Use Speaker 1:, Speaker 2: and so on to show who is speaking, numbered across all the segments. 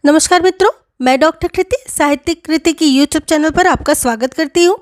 Speaker 1: नमस्कार मित्रों, मैं डॉक्टर कृति साहित्यिक कृति की यूट्यूब चैनल पर आपका स्वागत करती हूँ।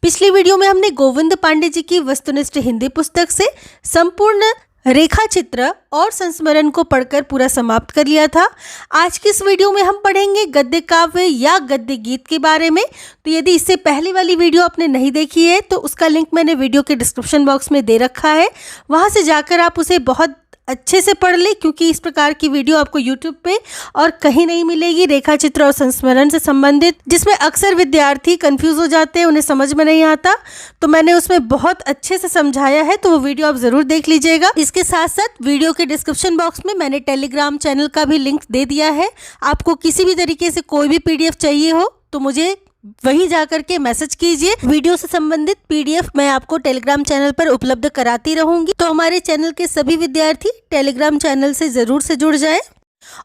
Speaker 1: पिछली वीडियो में हमने गोविंद पांडे जी की वस्तुनिष्ठ हिंदी पुस्तक से संपूर्ण रेखा चित्र और संस्मरण को पढ़कर पूरा समाप्त कर लिया था। आज की इस वीडियो में हम पढ़ेंगे गद्य काव्य या गद्य गीत के बारे में। तो यदि इससे पहले वाली वीडियो आपने नहीं देखी है तो उसका लिंक मैंने वीडियो के डिस्क्रिप्शन बॉक्स में दे रखा है, वहाँ से जाकर आप उसे बहुत अच्छे से पढ़ ले, क्योंकि इस प्रकार की वीडियो आपको YouTube पे और कहीं नहीं मिलेगी रेखा चित्र और संस्मरण से संबंधित, जिसमें अक्सर विद्यार्थी कंफ्यूज हो जाते हैं, उन्हें समझ में नहीं आता। तो मैंने उसमें बहुत अच्छे से समझाया है, तो वो वीडियो आप जरूर देख लीजिएगा। इसके साथ साथ वीडियो के डिस्क्रिप्शन बॉक्स में मैंने टेलीग्राम चैनल का भी लिंक दे दिया है। आपको किसी भी तरीके से कोई भी PDF चाहिए हो तो मुझे वहीं जाकर के मैसेज कीजिए। वीडियो से संबंधित PDF मैं आपको टेलीग्राम चैनल पर उपलब्ध कराती रहूंगी। तो हमारे चैनल के सभी विद्यार्थी टेलीग्राम चैनल से जरूर से जुड़ जाएं।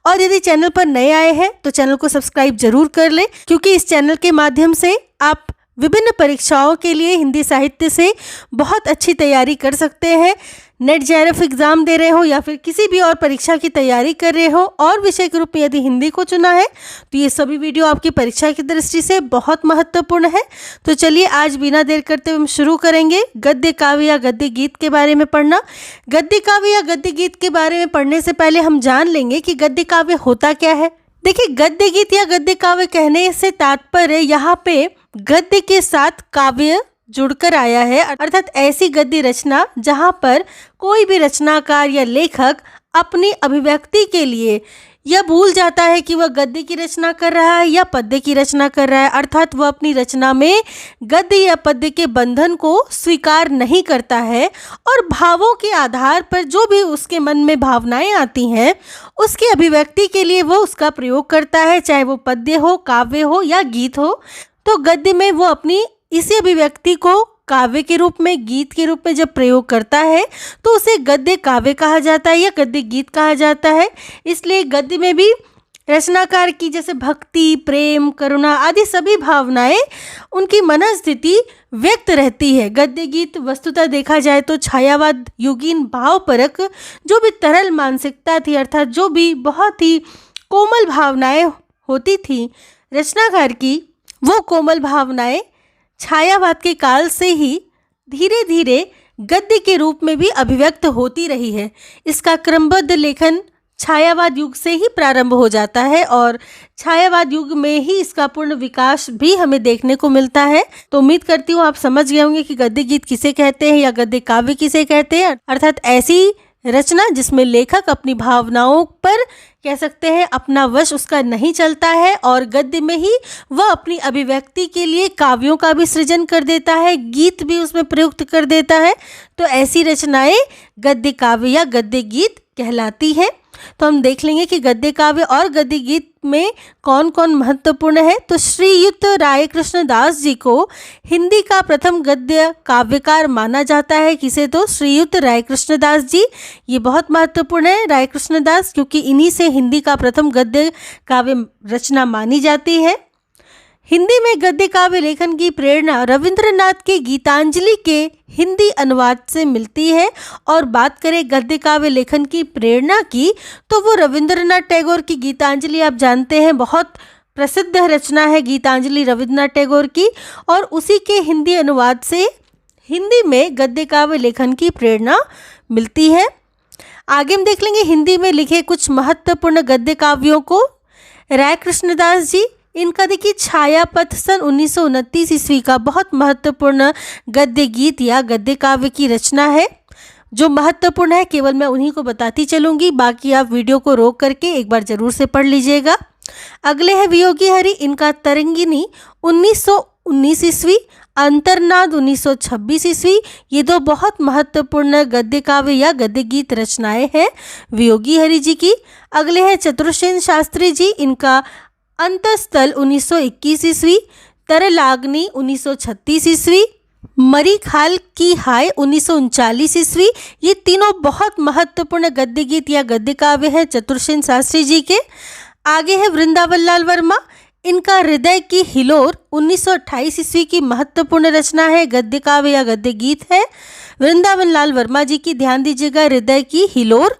Speaker 1: और यदि चैनल पर नए आए हैं तो चैनल को सब्सक्राइब जरूर कर लें, क्योंकि इस चैनल के माध्यम से आप विभिन्न परीक्षाओं के लिए हिंदी साहित्य से बहुत अच्छी तैयारी कर सकते हैं। नेट JRF एग्ज़ाम दे रहे हो या फिर किसी भी और परीक्षा की तैयारी कर रहे हो और विषय के रूप में यदि हिंदी को चुना है तो ये सभी वीडियो आपकी परीक्षा की दृष्टि से बहुत महत्वपूर्ण है। तो चलिए आज बिना देर करते हुए हम शुरू करेंगे गद्य काव्य या गद्य गीत के बारे में पढ़ना। गद्य काव्य या गद्य गीत के बारे में पढ़ने से पहले हम जान लेंगे कि गद्य काव्य होता क्या है। देखिए, गद्य गीत या गद्य काव्य कहने से तात्पर्य यहाँ पे गद्य के साथ काव्य जुड़कर आया है, अर्थात ऐसी गद्य रचना जहाँ पर कोई भी रचनाकार या लेखक अपनी अभिव्यक्ति के लिए यह भूल जाता है कि वह गद्य की रचना कर रहा है या पद्य की रचना कर रहा है, अर्थात वह अपनी रचना में गद्य या पद्य के बंधन को स्वीकार नहीं करता है और भावों के आधार पर जो भी उसके मन में भावनाएं आती हैं उसकी अभिव्यक्ति के लिए वह उसका प्रयोग करता है, चाहे वो पद्य हो, काव्य हो या गीत हो। तो गद्य में वो अपनी इसी अभिव्यक्ति को काव्य के रूप में, गीत के रूप में जब प्रयोग करता है तो उसे गद्य काव्य कहा जाता है या गद्य गीत कहा जाता है। इसलिए गद्य में भी रचनाकार की जैसे भक्ति, प्रेम, करुणा आदि सभी भावनाएं, उनकी मनस्थिति व्यक्त रहती है। गद्य गीत वस्तुतः देखा जाए तो छायावाद युगीन भावपरक जो भी तरल मानसिकता थी, अर्थात जो भी बहुत ही कोमल भावनाएं होती थी रचनाकार की, वो कोमल भावनाएं छायावाद के काल से ही धीरे धीरे गद्य के रूप में भी अभिव्यक्त होती रही है। इसका क्रमबद्ध लेखन छायावाद युग से ही प्रारंभ हो जाता है और छायावाद युग में ही इसका पूर्ण विकास भी हमें देखने को मिलता है। तो उम्मीद करती हूँ आप समझ गए होंगे कि गद्य गीत किसे कहते हैं या गद्य काव्य किसे कहते हैं, अर्थात ऐसी रचना जिसमें लेखक अपनी भावनाओं पर कह सकते हैं अपना वश उसका नहीं चलता है और गद्य में ही वह अपनी अभिव्यक्ति के लिए काव्यों का भी सृजन कर देता है, गीत भी उसमें प्रयुक्त कर देता है। तो ऐसी रचनाएं गद्य काव्य या गद्य गीत कहलाती है। तो हम देख लेंगे कि गद्य काव्य और गद्य गीत में कौन कौन महत्वपूर्ण है। तो श्रीयुत रायकृष्ण दास जी को हिंदी का प्रथम गद्य काव्यकार माना जाता है। किसे? तो श्रीयुत रायकृष्ण दास जी। ये बहुत महत्वपूर्ण है रायकृष्ण दास, क्योंकि इन्हीं से हिंदी का प्रथम गद्य काव्य रचना मानी जाती है। हिंदी में गद्य काव्य लेखन की प्रेरणा रविंद्रनाथ के गीतांजलि के हिंदी अनुवाद से मिलती है। और बात करें गद्य काव्य लेखन की प्रेरणा की, तो वो रविंद्रनाथ टैगोर की गीतांजलि, आप जानते हैं बहुत प्रसिद्ध रचना है गीतांजलि रविंद्रनाथ टैगोर की, और उसी के हिंदी अनुवाद से हिंदी में गद्य काव्य लेखन की प्रेरणा मिलती है। आगे हम देख लेंगे हिंदी में लिखे कुछ महत्वपूर्ण गद्य काव्यों को। रायकृष्ण दास जी, इनका देखिए छायापथ सन 1929 ईस्वी का बहुत महत्वपूर्ण गद्य गीत या गद्य काव्य की रचना है। जो महत्वपूर्ण है केवल मैं उन्हीं को बताती चलूँगी, बाकी आप वीडियो को रोक करके एक बार ज़रूर से पढ़ लीजिएगा। अगले है वियोगी हरि, इनका तरंगिनी 1919 ईस्वी, अंतर्नाद 1926 ईस्वी। ये दो बहुत महत्वपूर्ण गद्य काव्य या गद्य गीत रचनाएँ हैं वियोगी हरि जी की। अगले हैं चतुरसेन शास्त्री जी, इनका अंतस्थल 1921 ईस्वी, तरलाग्नि 1936 ईस्वी, मरी खाल की हाय 1939 ईस्वी। ये तीनों बहुत महत्वपूर्ण गद्य गीत या गद्य काव्य हैं चतुरसेन शास्त्री जी के। आगे है वृंदावन लाल वर्मा, इनका हृदय की हिलोर 1928 ईस्वी की महत्वपूर्ण रचना है, गद्य काव्य या गद्य गीत है वृंदावन लाल वर्मा जी की। ध्यान दीजिएगा, हृदय की हिलोर।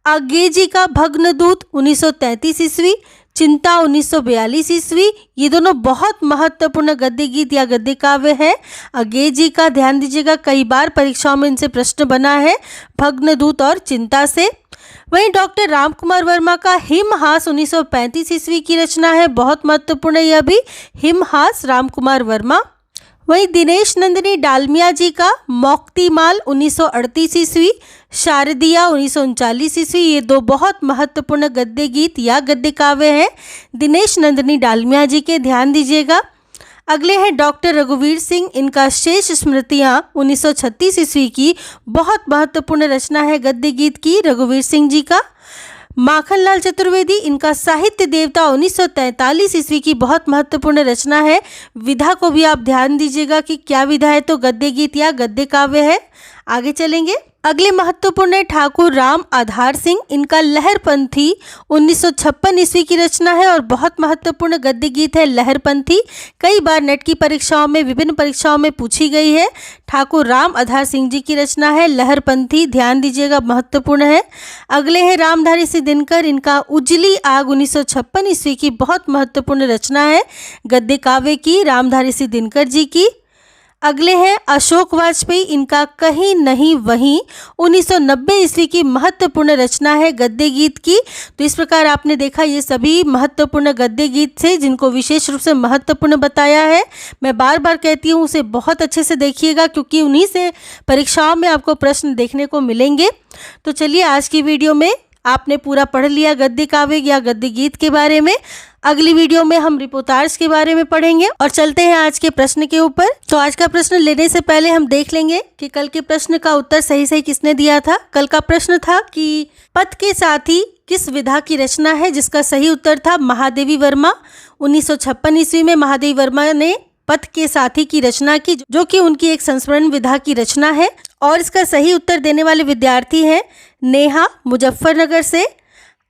Speaker 1: आगे जी का भग्नदूत 1933 ईस्वी, चिंता 1942 ईस्वी। ये दोनों बहुत महत्वपूर्ण गद्य गीत या गद्य काव्य है। अगे जी का ध्यान दीजिएगा, कई बार परीक्षाओं में इनसे प्रश्न बना है, भग्नदूत और चिंता से। वहीं डॉक्टर रामकुमार वर्मा का हिमहास 1935 ईस्वी की रचना है, बहुत महत्वपूर्ण है यह भी, हिमहास रामकुमार वर्मा। वहीं दिनेश नंदिनी डालमिया जी का मोक्तिमाल 1938 ईस्वी, शारदिया 1939 ईस्वी। ये दो बहुत महत्वपूर्ण गद्य गीत या गद्य काव्य हैं दिनेश नंदिनी डालमिया जी के, ध्यान दीजिएगा। अगले हैं डॉक्टर रघुवीर सिंह, इनका शेष स्मृतियाँ 1936 ईस्वी की बहुत महत्वपूर्ण रचना है गद्य गीत की, रघुवीर सिंह जी का। माखनलाल चतुर्वेदी, इनका साहित्य देवता 1943 ईस्वी की बहुत महत्वपूर्ण रचना है। विधा को भी आप ध्यान दीजिएगा कि क्या विधा है, तो गद्य गीत या गद्य काव्य है। आगे चलेंगे, अगले महत्वपूर्ण है ठाकुर राम आधार सिंह, इनका लहरपंथी 1956 ईस्वी की रचना है और बहुत महत्वपूर्ण गद्य गीत है लहरपंथी। कई बार नेट की परीक्षाओं में, विभिन्न परीक्षाओं में पूछी गई है। ठाकुर राम आधार सिंह जी की रचना है लहरपंथी, ध्यान दीजिएगा, महत्वपूर्ण है। अगले हैं रामधारी सिंह दिनकर, इनका उजली आग 1956 ईस्वी की बहुत महत्वपूर्ण रचना है गद्य काव्य की, रामधारी सिंह दिनकर जी की। अगले हैं अशोक वाजपेयी, इनका कहीं नहीं वहीं 1990 ईस्वी की महत्वपूर्ण रचना है गद्य गीत की। तो इस प्रकार आपने देखा ये सभी महत्वपूर्ण गद्य गीत थे जिनको विशेष रूप से महत्वपूर्ण बताया है। मैं बार बार कहती हूँ उसे बहुत अच्छे से देखिएगा क्योंकि उन्हीं से परीक्षाओं में आपको प्रश्न देखने को मिलेंगे। तो चलिए, आज की वीडियो में आपने पूरा पढ़ लिया गद्य काव्य या गद्य गीत के बारे में। अगली वीडियो में हम रिपोर्टाज के बारे में पढ़ेंगे और चलते हैं आज के प्रश्न के ऊपर। तो आज का प्रश्न लेने से पहले हम देख लेंगे कि कल के प्रश्न का उत्तर सही सही किसने दिया था। कल का प्रश्न था कि पथ के साथी किस विधा की रचना है, जिसका सही उत्तर था महादेवी वर्मा। 1956 ईस्वी में महादेवी वर्मा ने पथ के साथी की रचना की, जो कि उनकी एक संस्मरण विधा की रचना है। और इसका सही उत्तर देने वाले विद्यार्थी हैं नेहा मुजफ्फरनगर से,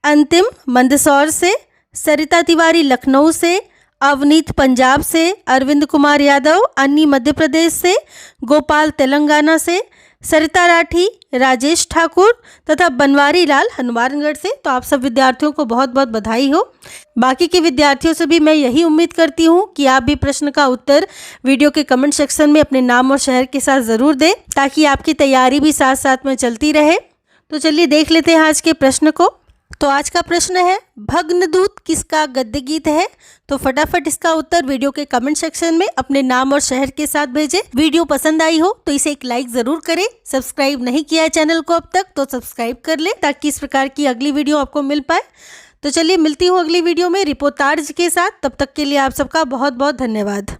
Speaker 1: अंतिम मंदसौर से, सरिता तिवारी लखनऊ से, अवनीत पंजाब से, अरविंद कुमार यादव अन्नी मध्य प्रदेश से, गोपाल तेलंगाना से, सरिता राठी, राजेश ठाकुर तथा बनवारी लाल हनुमानगढ़ से। तो आप सब विद्यार्थियों को बहुत बहुत बधाई हो। बाकी के विद्यार्थियों से भी मैं यही उम्मीद करती हूँ कि आप भी प्रश्न का उत्तर वीडियो के कमेंट सेक्शन में अपने नाम और शहर के साथ ज़रूर दें, ताकि आपकी तैयारी भी साथ साथ में चलती रहे। तो चलिए देख लेते हैं आज के प्रश्न को। तो आज का प्रश्न है, भग्नदूत किसका गद्य गीत है? तो फटाफट इसका उत्तर वीडियो के कमेंट सेक्शन में अपने नाम और शहर के साथ भेजें। वीडियो पसंद आई हो तो इसे एक लाइक जरूर करें। सब्सक्राइब नहीं किया है चैनल को अब तक तो सब्सक्राइब कर ले, ताकि इस प्रकार की अगली वीडियो आपको मिल पाए। तो चलिए मिलती हूँ अगली वीडियो में रिपोर्टाज के साथ। तब तक के लिए आप सबका बहुत बहुत धन्यवाद।